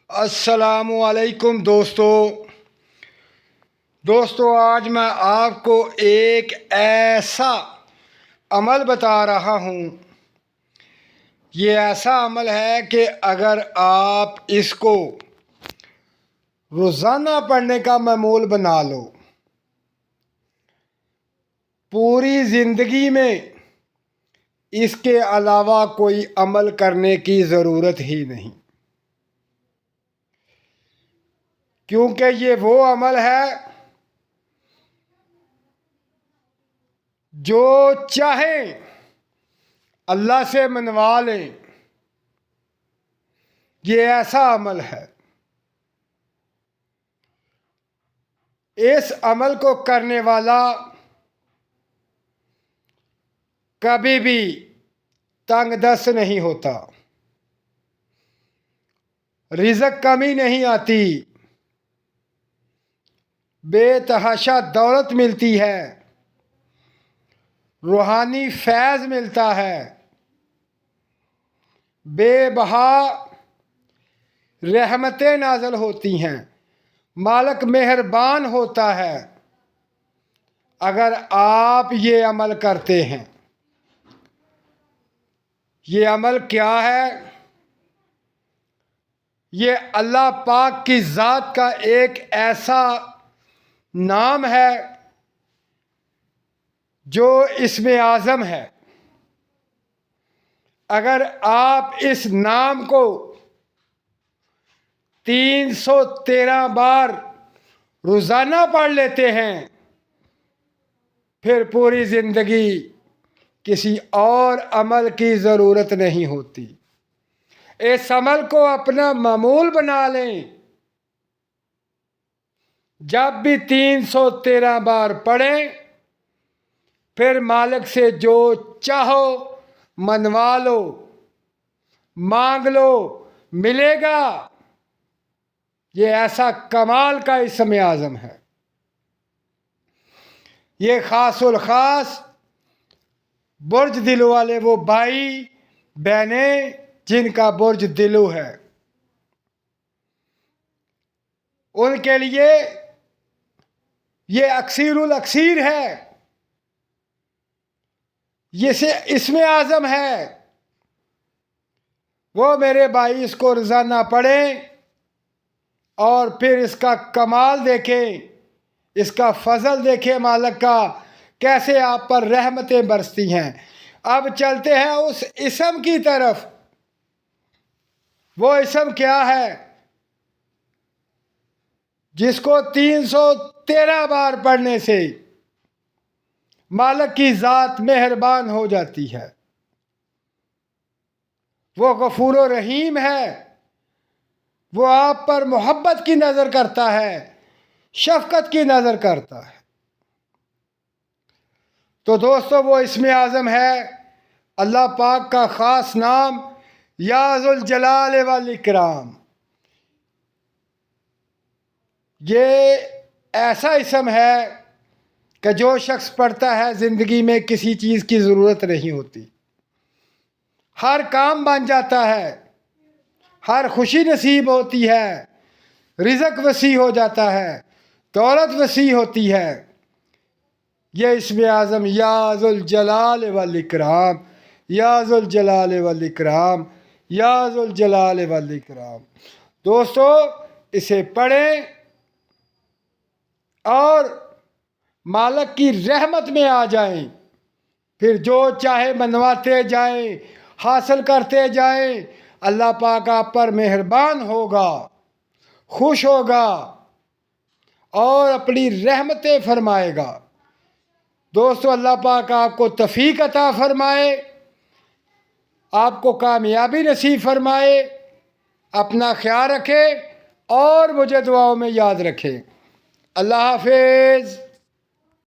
السلام علیکم دوستو آج میں آپ کو ایک ایسا عمل بتا رہا ہوں. یہ ایسا عمل ہے کہ اگر آپ اس کو روزانہ پڑھنے کا معمول بنا لو، پوری زندگی میں اس کے علاوہ کوئی عمل کرنے کی ضرورت ہی نہیں، کیونکہ یہ وہ عمل ہے جو چاہیں اللہ سے منوا لیں. یہ ایسا عمل ہے، اس عمل کو کرنے والا کبھی بھی تنگ دست نہیں ہوتا، رزق کمی نہیں آتی، بے تحاشا دولت ملتی ہے، روحانی فیض ملتا ہے، بے بہا رحمتیں نازل ہوتی ہیں، مالک مہربان ہوتا ہے اگر آپ یہ عمل کرتے ہیں. یہ عمل کیا ہے؟ یہ اللہ پاک کی ذات کا ایک ایسا نام ہے جو اسم اعظم ہے. اگر آپ اس نام کو 313 بار روزانہ پڑھ لیتے ہیں، پھر پوری زندگی کسی اور عمل کی ضرورت نہیں ہوتی. اس عمل کو اپنا معمول بنا لیں. جب بھی 313 بار پڑھیں، پھر مالک سے جو چاہو منوا لو، مانگ لو، ملے گا. یہ ایسا کمال کا اسم اعظم ہے. یہ خاص الخاص برج دلو والے وہ بھائی بہنیں جن کا برج دلو ہے، ان کے لیے یہ اکثیر الاکثیر ہے، یہ اسم اعظم ہے. وہ میرے بھائی اس کو روزانہ پڑھیں اور پھر اس کا کمال دیکھیں، اس کا فضل دیکھیں، مالک کا کیسے آپ پر رحمتیں برستی ہیں. اب چلتے ہیں اس اسم کی طرف. وہ اسم کیا ہے جس کو 313 بار پڑھنے سے مالک کی ذات مہربان ہو جاتی ہے؟ وہ غفور و رحیم ہے، وہ آپ پر محبت کی نظر کرتا ہے، شفقت کی نظر کرتا ہے. تو دوستو وہ اسم اعظم ہے اللہ پاک کا خاص نام یا ذوالجلال والاکرام. یہ ایسا اسم ہے کہ جو شخص پڑھتا ہے زندگی میں کسی چیز کی ضرورت نہیں ہوتی، ہر کام بن جاتا ہے، ہر خوشی نصیب ہوتی ہے، رزق وسیع ہو جاتا ہے، دولت وسیع ہوتی ہے. یہ اسم اعظم یا ذوالجلال والاکرام، یا ذوالجلال والاکرام، یا ذوالجلال والاکرام. دوستو اسے پڑھیں اور مالک کی رحمت میں آ جائیں، پھر جو چاہے منواتے جائیں، حاصل کرتے جائیں. اللہ پاک آپ پر مہربان ہوگا، خوش ہوگا اور اپنی رحمتیں فرمائے گا. دوستو اللہ پاک آپ کو توفیق عطا فرمائے، آپ کو کامیابی نصیب فرمائے. اپنا خیال رکھیں اور مجھے دعاؤں میں یاد رکھیں. اللہ حافظ.